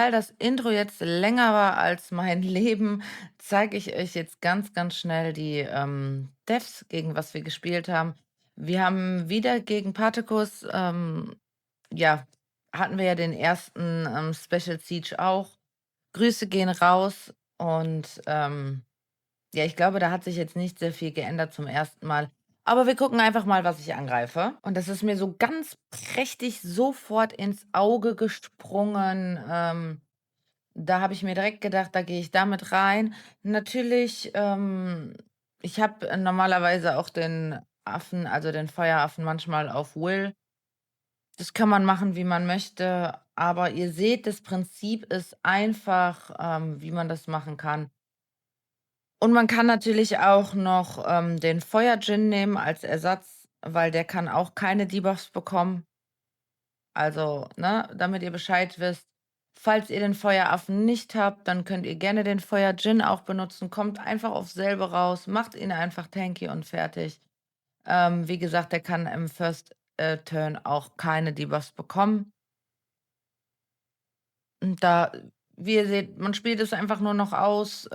weil das Intro jetzt länger war als mein Leben, zeige ich euch jetzt ganz, ganz schnell die, Devs, gegen was wir gespielt haben. Wir haben wieder gegen Partykus, ja, hatten wir ja den ersten Special Siege auch. Grüße gehen raus und, ja, ich glaube, da hat sich jetzt nicht sehr viel geändert zum ersten Mal. Aber wir gucken einfach mal, was ich angreife. Und das ist mir so ganz prächtig sofort ins Auge gesprungen. Da habe ich mir direkt gedacht, da gehe ich damit rein. Natürlich, ich habe normalerweise auch den Affen, also den Feueraffen manchmal auf Will. Das kann man machen, wie man möchte, aber ihr seht, das Prinzip ist einfach, wie man das machen kann. Und man kann natürlich auch noch, den Feuer-Djinn nehmen als Ersatz, weil der kann auch keine Debuffs bekommen. Also, ne, damit ihr Bescheid wisst. Falls ihr den Feueraffen nicht habt, dann könnt ihr gerne den Feuer-Djinn auch benutzen. Kommt einfach aufs selbe raus, macht ihn einfach tanky und fertig. Wie gesagt, der kann im First, Turn auch keine Debuffs bekommen. Und da wie ihr seht, man spielt es einfach nur noch aus.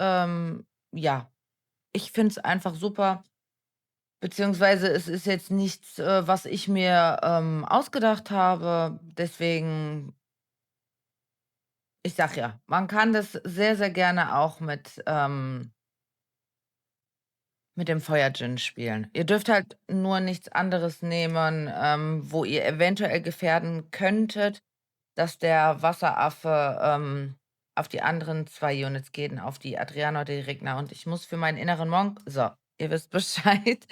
Ja, ich finde es einfach super. Beziehungsweise es ist jetzt nichts, was ich mir, ausgedacht habe. Deswegen, ich sage ja, man kann das sehr, sehr gerne auch mit dem Feuer-Djinn spielen. Ihr dürft halt nur nichts anderes nehmen, wo ihr eventuell gefährden könntet, dass der Wasseraffe, auf die anderen 2 Units geht, auf die Adriana oder die Regner. Und ich muss für meinen inneren Monk, so, ihr wisst Bescheid.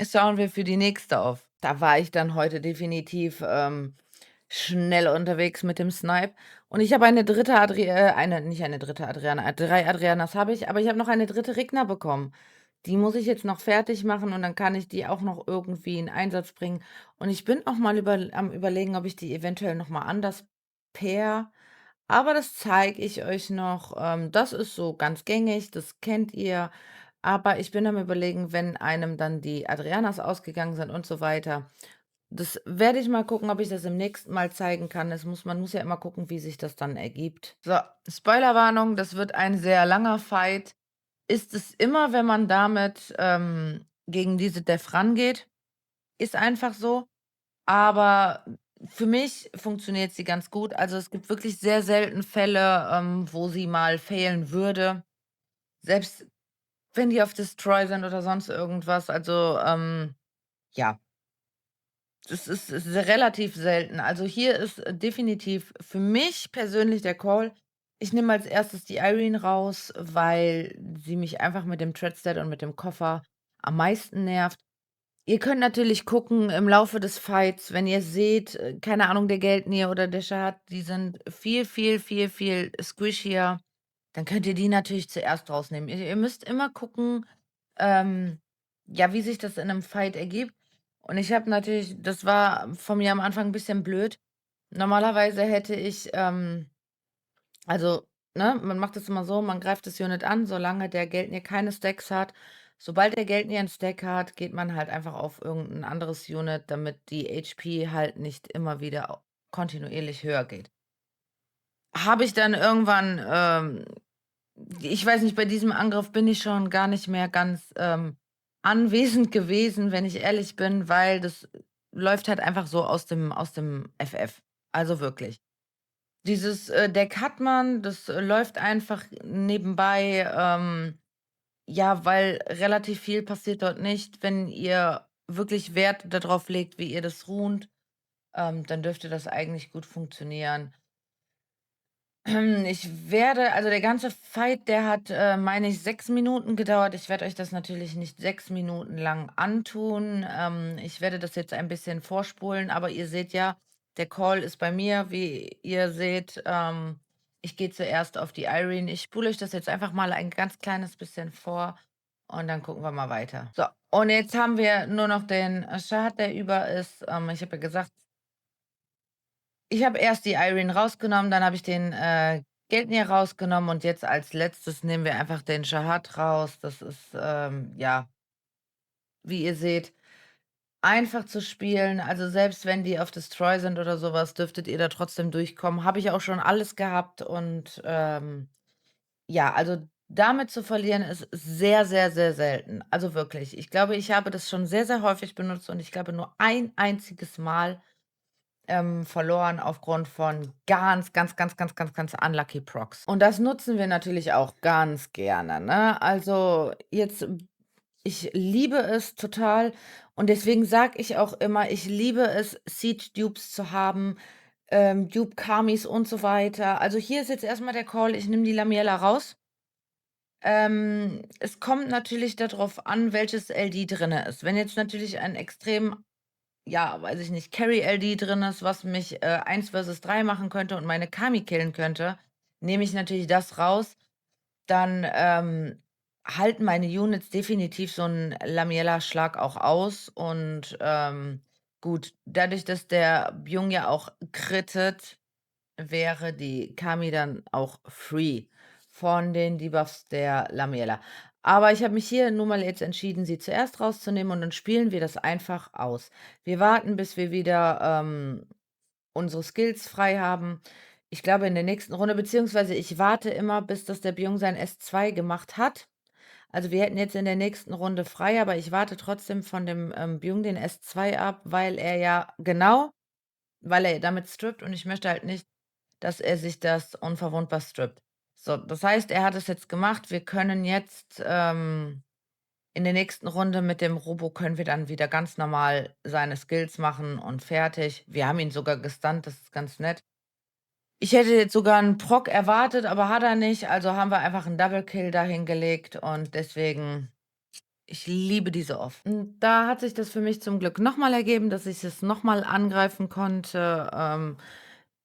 Schauen wir für die nächste auf. Da war ich dann heute definitiv, schnell unterwegs mit dem Snipe. Und ich habe eine dritte eine nicht eine dritte Adriana, 3 Adrianas habe ich, aber ich habe noch eine dritte Regna bekommen. Die muss ich jetzt noch fertig machen und dann kann ich die auch noch irgendwie in Einsatz bringen. Und ich bin auch mal am Überlegen, ob ich die eventuell noch mal anders pair, aber das zeige ich euch noch. Das ist so ganz gängig, das kennt ihr. Aber ich bin am Überlegen, wenn einem dann die Adrianas ausgegangen sind und so weiter. Das werde ich mal gucken, ob ich das im nächsten Mal zeigen kann. Man muss ja immer gucken, wie sich das dann ergibt. So, Spoilerwarnung, das wird ein sehr langer Fight. Ist es immer, wenn man damit, gegen diese Def rangeht. Ist einfach so. Aber für mich funktioniert sie ganz gut. Also, es gibt wirklich sehr selten Fälle, wo sie mal failen würde, selbst wenn die auf Destroy sind oder sonst irgendwas. Also, ja, das ist relativ selten. Also, hier ist, definitiv für mich persönlich der Call: Ich nehme als Erstes die Irene raus, weil sie mich einfach mit dem Treadstead und mit dem Koffer am meisten nervt. Ihr könnt natürlich gucken im Laufe des Fights, wenn ihr seht, keine Ahnung, der Geldnir oder der Shad, die sind viel, viel, viel, viel squishier, dann könnt ihr die natürlich zuerst rausnehmen. Ihr müsst immer gucken, ähm, ja, wie sich das in 'nem Fight ergibt. Und ich habe natürlich, das war von mir am Anfang 'n bisschen blöd. Normalerweise hätte ich, also, ne, man macht es immer so, man greift das Unit an, solange der Geldnir keine Stacks hat. Sobald der Geldnir 'n Stack hat, geht man halt einfach auf irgend 'n anderes Unit, damit die HP halt nicht immer wieder kontinuierlich höher geht. Habe ich dann irgendwann, ich weiß nicht, bei diesem Angriff bin ich schon gar nicht mehr ganz, anwesend gewesen, wenn ich ehrlich bin, weil das läuft halt einfach so aus dem FF. Also wirklich. Dieses, Deck hat man, das, läuft einfach nebenbei, ja, weil relativ viel passiert dort nicht. Wenn ihr wirklich Wert darauf legt, wie ihr das runt, dann dürfte das eigentlich gut funktionieren. Ich werde, also der ganze Fight, der hat, meine ich, 6 Minuten gedauert. Ich werde euch das natürlich nicht 6 Minuten lang antun. Ich werde das jetzt ein bisschen vorspulen, aber ihr seht ja, der Call ist bei mir, wie ihr seht. Ich gehe zuerst auf die Irene. Ich spule euch das jetzt einfach mal ein ganz kleines bisschen vor und dann gucken wir mal weiter. So, und jetzt haben wir nur noch den Shard, der über ist. Ich habe ja gesagt, ich habe erst die Irene rausgenommen, dann habe ich den, Geldnir rausgenommen und jetzt als Letztes nehmen wir einfach den Shahad raus. Das ist, ja, wie ihr seht. einfach zu spielen. Also, selbst wenn die auf Destroy sind oder sowas, dürftet ihr da trotzdem durchkommen. Habe ich auch schon alles gehabt und, ja, also, damit zu verlieren ist sehr, sehr, sehr selten. Also, wirklich. Ich glaube, ich habe das schon sehr, sehr häufig benutzt und ich glaube nur ein einziges Mal, verloren aufgrund von ganz, ganz, ganz, ganz, ganz, ganz unlucky Procs. Und das nutzen wir natürlich auch ganz gerne, ne? Also, jetzt ich liebe es total und deswegen sage ich auch immer, ich liebe es, Siege Dupes zu haben, Dupe Kamis und so weiter. Also, hier ist jetzt erst mal der Call, ich nehme die Lamiela raus. Es kommt natürlich da drauf an, welches LD drinne ist. Wenn jetzt natürlich ein extrem, ja, weiß ich nicht, Carry-LD drin ist, was mich, 1 versus 3 machen könnte und meine Kami killen könnte, nehme ich natürlich das raus. Dann, halten meine Units definitiv so 'n Lamella-Schlag auch aus und, gut, dadurch, dass der Byung ja auch crittet, wäre die Kami dann auch free von den Debuffs der Lamella. Aber ich habe mich hier nun mal jetzt entschieden, sie zuerst rauszunehmen und dann spielen wir das einfach aus. Wir warten, bis wir wieder, unsere Skills frei haben. Ich glaube, in der nächsten Runde beziehungsweise ich warte immer, bis das der Byung sein S2 gemacht hat. Also, wir hätten jetzt in der nächsten Runde frei, aber ich warte trotzdem von dem, Byung den S2 ab, weil er damit strippt und ich möchte halt nicht, dass er sich das unverwundbar strippt. So, das heißt, er hat es jetzt gemacht. Wir können jetzt, in der nächsten Runde mit dem Robo können wir dann wieder ganz normal seine Skills machen und fertig. Wir haben ihn sogar gestunt, das ist ganz nett. Ich hätte jetzt sogar 'n Proc erwartet, aber hat er nicht, also haben wir einfach 'n Double Kill da hingelegt und deswegen ich liebe diese Off. Da hat sich das für mich zum Glück noch mal ergeben, dass ich es noch mal angreifen konnte.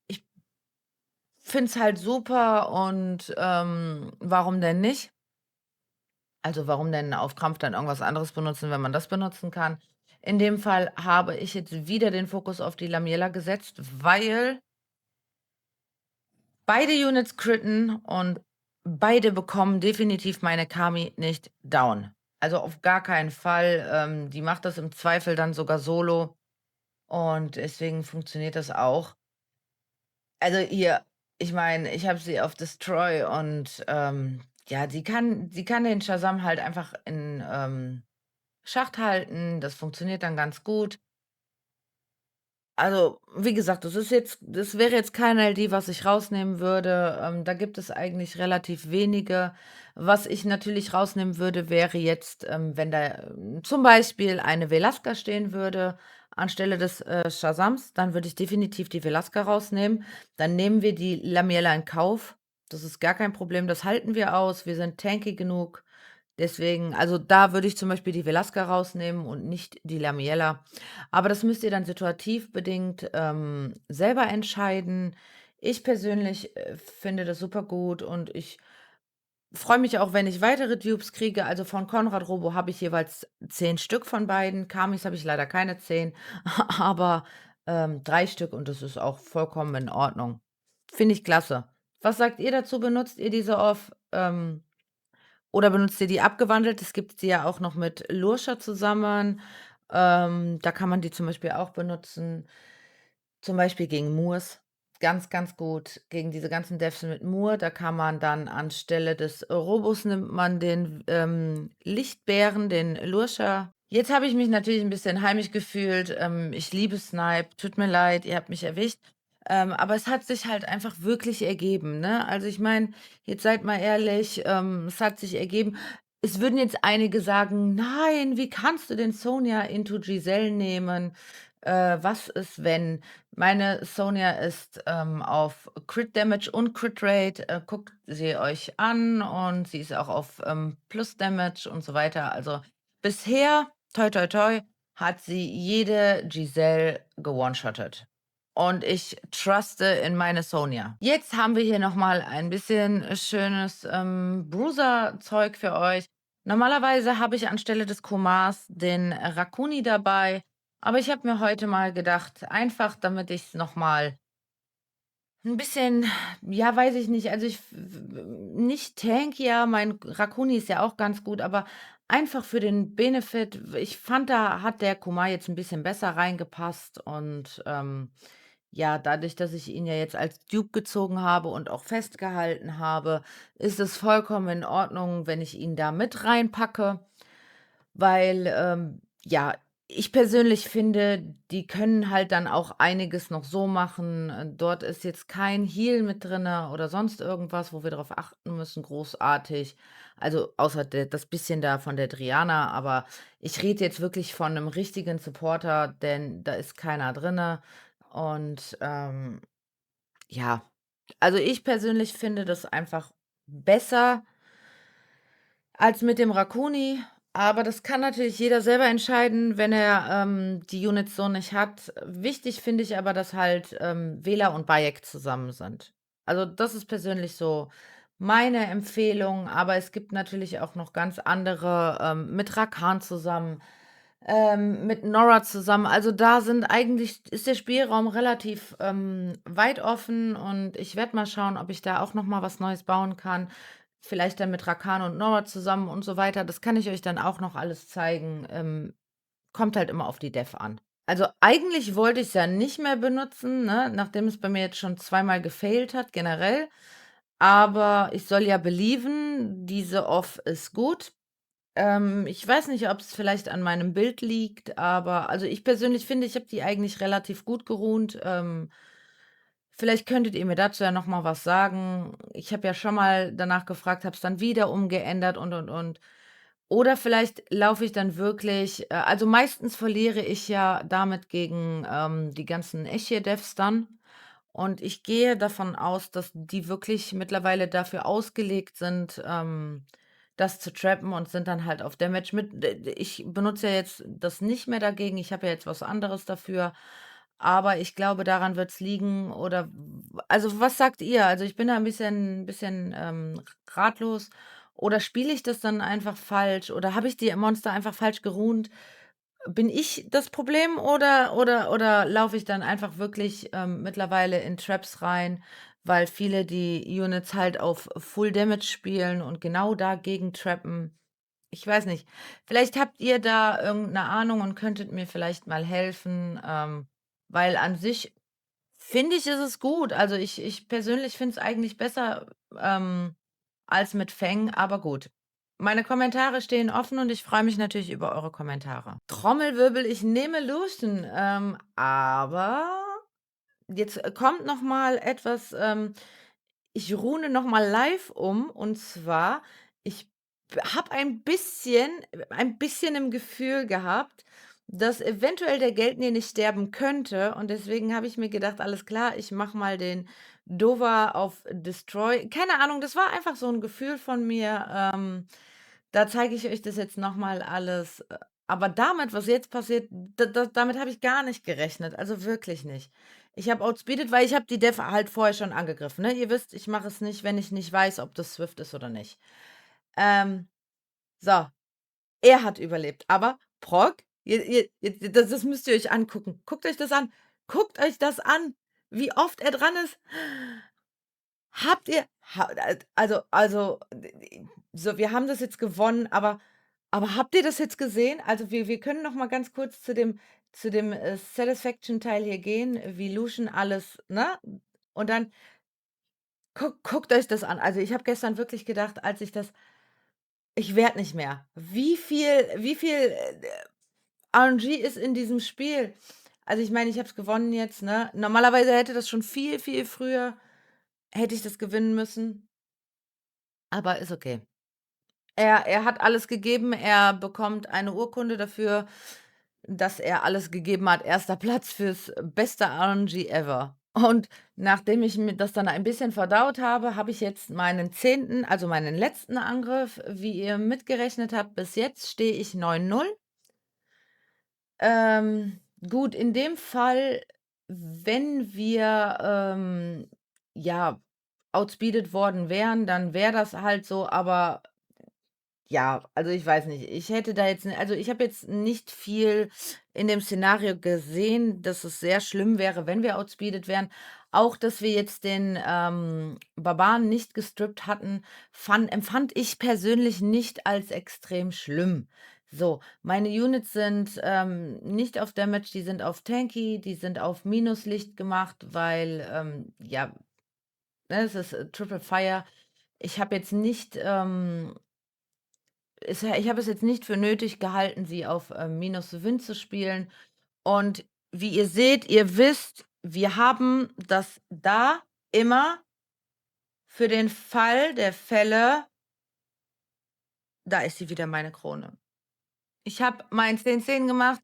Ich finde es halt super und, warum denn nicht? Also, warum denn auf Krampf dann irgendwas anderes benutzen, wenn man das benutzen kann? In dem Fall habe ich jetzt wieder den Fokus auf die Lamiela gesetzt, weil beide Units critten und beide bekommen definitiv meine Kami nicht down. Also, auf gar keinen Fall. Die macht das im Zweifel dann sogar solo und deswegen funktioniert das auch. Also, ich meine, ich habe sie auf Destroy und, ja, sie kann den Shazam halt einfach in, Schacht halten. Das funktioniert dann ganz gut. Also, wie gesagt, das wäre jetzt kein LD, was ich rausnehmen würde. Da gibt es eigentlich relativ wenige. Was ich natürlich rausnehmen würde, wäre jetzt, wenn da, zum Beispiel eine Velasca stehen würde anstelle des, Shazams, dann würde ich definitiv die Velasca rausnehmen. Dann nehmen wir die Lamiela in Kauf. Das ist gar kein Problem, das halten wir aus. Wir sind tanky genug. Deswegen also, da würde ich zum Beispiel die Velasca rausnehmen und nicht die Lamiela. Aber das müsst ihr dann situativ bedingt, selber entscheiden. Ich persönlich, finde das super gut und ich freue mich auch, wenn ich weitere Dupes kriege. Also, von Konrad Robo habe ich jeweils 10 Stück von beiden. Kamis habe ich leider keine 10, aber, 3 Stück und das ist auch vollkommen in Ordnung. Finde ich klasse. Was sagt ihr dazu? Benutzt ihr diese Off, oder benutzt ihr die abgewandelt? Es gibt sie ja auch noch mit Lurcher zusammen. Da kann man die zum Beispiel auch benutzen, zum Beispiel gegen Moors. Ganz, ganz gut gegen diese ganzen Devs mit Moor. Da kann man dann anstelle des Robos nimmt man den, Lichtbären, den Lurcher. Jetzt habe ich mich natürlich ein bisschen heimisch gefühlt. Ich liebe Snipe. Tut mir leid, ihr habt mich erwischt. Aber es hat sich halt einfach wirklich ergeben, ne? Also, ich meine, jetzt seid mal ehrlich, es hat sich ergeben. Es würden jetzt einige sagen: „Nein, wie kannst du denn Sonja into Giselle nehmen? Was ist, wenn?“ Meine Sonja ist, auf Crit Damage und Crit Rate, guckt sie euch an und sie ist auch auf, Plus Damage und so weiter. Also, bisher, toi toi toi, hat sie jede Giselle geone-shottet. Und ich truste in meine Sonja. Jetzt haben wir hier noch mal ein bisschen schönes, Bruiser-Zeug für euch. Normalerweise habe ich anstelle des Komars den Rakuni dabei, aber ich habe mir heute mal gedacht, einfach damit ich's noch mal 'n bisschen, ja, weiß ich nicht, also ich nicht tankier, mein Rakuni ist ja auch ganz gut, aber einfach für den Benefit. Ich fand, da hat der Kumar jetzt ein bisschen besser reingepasst und, ja, dadurch, dass ich ihn ja jetzt als Dupe gezogen habe und auch festgehalten habe, ist es vollkommen in Ordnung, wenn ich ihn da mit reinpacke. Weil, ja, ich persönlich finde, die können halt dann auch einiges noch so machen. Dort ist jetzt kein Heal mit drinne oder sonst irgendwas, wo wir drauf achten müssen, großartig. Also, außer das bisschen da von der Triana, aber ich rede jetzt wirklich von einem richtigen Supporter, denn da ist keiner drinne. Und, ja, also, ich persönlich finde das einfach besser als mit dem Rakuni, aber das kann natürlich jeder selber entscheiden, wenn er, die Units so nicht hat. Wichtig finde ich aber, dass halt, Wähler und Bayek zusammen sind. Also, das ist persönlich so meine Empfehlung, aber es gibt natürlich auch noch ganz andere, mit Rakan zusammen, mit Nora zusammen. Also, da sind eigentlich ist der Spielraum relativ, weit offen und ich werde mal schauen, ob ich da auch noch mal was Neues bauen kann. Vielleicht dann mit Rakan und Nora zusammen und so weiter. Das kann ich euch dann auch noch alles zeigen. Kommt halt immer auf die Dev an. Also, eigentlich wollte ich's ja nicht mehr benutzen, ne, nachdem es bei mir jetzt schon zweimal gefailt hat generell. Aber ich soll ja believen, diese Off ist gut. Ich weiß nicht, ob es vielleicht an meinem Bild liegt, aber also, ich persönlich finde, ich habe die eigentlich relativ gut gerunt. Vielleicht könntet ihr mir dazu ja noch mal was sagen. Ich habe ja schon mal danach gefragt, habe es dann wieder umgeändert und. Oder vielleicht laufe ich dann wirklich also, meistens verliere ich ja damit gegen, die ganzen Eche-Devs dann. Und ich gehe davon aus, dass die wirklich mittlerweile dafür ausgelegt sind, das zu trappen und sind dann halt auf Damage mit ich benutze ja jetzt das nicht mehr dagegen, ich habe ja jetzt was anderes dafür, aber ich glaube, daran wird's liegen oder also, was sagt ihr? Also, ich bin da ein bisschen, ratlos. Oder spiele ich das dann einfach falsch oder habe ich die Monster einfach falsch gerunt? Bin ich das Problem oder laufe ich dann einfach wirklich, mittlerweile in Traps rein, weil viele die Units halt auf Full Damage spielen und genau dagegen trappen? Ich weiß nicht. Vielleicht habt ihr da irgend 'ne Ahnung und könntet mir vielleicht mal helfen, weil an sich finde ich, ist es gut. Also, ich persönlich finde es eigentlich besser, als mit Feng, aber gut. Meine Kommentare stehen offen und ich freue mich natürlich über eure Kommentare. Trommelwirbel, ich nehme Lucian, aber jetzt, kommt noch mal etwas, ich rune noch mal live um und zwar, ich habe ein bisschen im Gefühl gehabt, dass eventuell der Geldnir nicht sterben könnte und deswegen habe ich mir gedacht: „Alles klar, ich mache mal den Dova auf Destroy.“ Keine Ahnung, das war einfach so 'n Gefühl von mir, da zeige ich euch das jetzt noch mal alles, aber damit, was jetzt passiert, damit habe ich gar nicht gerechnet, also wirklich nicht. Ich habe outspeedet, weil ich habe die Dev halt vorher schon angegriffen, ne? Ihr wisst, ich mache es nicht, wenn ich nicht weiß, ob das Swift ist oder nicht. Ähm, so, er hat überlebt, aber Prog, das müsst ihr euch angucken. Guckt euch das an. Guckt euch das an, wie oft er dran ist. Habt ihr ha d so, wir haben das jetzt gewonnen, aber habt ihr das jetzt gesehen? Also, wir können noch mal ganz kurz zu dem, Satisfaction-Teil hier gehen, wie Lucian alles ne? Und dann guckt euch das an. Also, ich habe gestern wirklich gedacht, als ich das ich werde nicht mehr. Wie viel, RNG ist in diesem Spiel? Also, ich meine, ich habe es gewonnen jetzt, ne? Normalerweise hätte das schon viel, viel früher hätte ich das gewinnen müssen, aber ist okay. Er hat alles gegeben. Er bekommt eine Urkunde dafür, dass er alles gegeben hat. Erster Platz fürs beste RNG ever. Und nachdem ich mir das dann ein bisschen verdaut habe, habe ich jetzt meinen zehnten, also meinen letzten Angriff. Wie ihr mitgerechnet habt, bis jetzt stehe ich 9:0. Gut, in dem Fall, wenn wir, ja, outspeedet worden wären, dann wäre das halt so, aber ja, also ich weiß nicht. Ich hätte da jetzt also ich habe jetzt nicht viel in dem Szenario gesehen, dass es sehr schlimm wäre, wenn wir outspeedet wären. Auch, dass wir jetzt den, Barbaren nicht gestrippt hatten, empfand ich persönlich nicht als extrem schlimm. So, meine Units sind, nicht auf Damage, die sind auf Tanky, die sind auf Minuslicht gemacht, weil, ja, ne, es ist, Triple Fire. Ich habe jetzt nicht, ich habe es jetzt nicht für nötig gehalten, sie auf, Minus Wind zu spielen. Und wie ihr seht, ihr wisst, wir haben das da immer für den Fall der Fälle. Da ist sie wieder, meine Krone. Ich habe mein 10-10 gemacht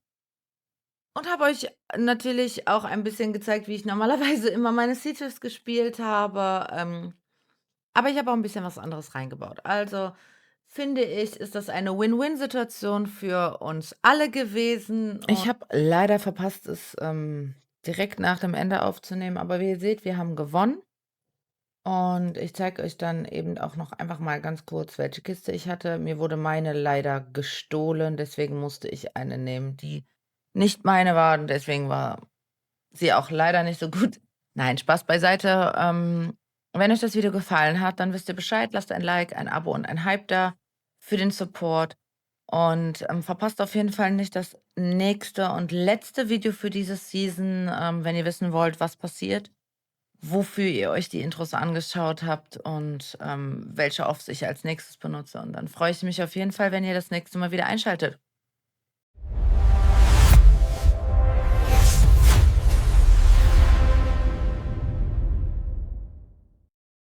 und habe euch natürlich auch ein bisschen gezeigt, wie ich normalerweise immer meine Sieges gespielt habe, aber ich habe auch 'n bisschen was anderes reingebaut. Also, finde ich, ist das eine Win-Win-Situation für uns alle gewesen. Ich habe leider verpasst, es, direkt nach dem Ende aufzunehmen, aber wie ihr seht, wir haben gewonnen. Und ich zeige euch dann eben auch noch einfach mal ganz kurz, welche Kiste ich hatte. Mir wurde meine leider gestohlen, deswegen musste ich eine nehmen, die nicht meine war und deswegen war sie auch leider nicht so gut. Nein, Spaß beiseite. Wenn euch das Video gefallen hat, dann wisst ihr Bescheid. Lasst ein Like, ein Abo und ein Hype da für den Support und, verpasst auf jeden Fall nicht das nächste und letzte Video für diese Season, wenn ihr wissen wollt, was passiert, wofür ihr euch die Intros angeschaut habt und, welche Offs ich als Nächstes benutze. Und dann freue ich mich auf jeden Fall, wenn ihr das nächste Mal wieder einschaltet.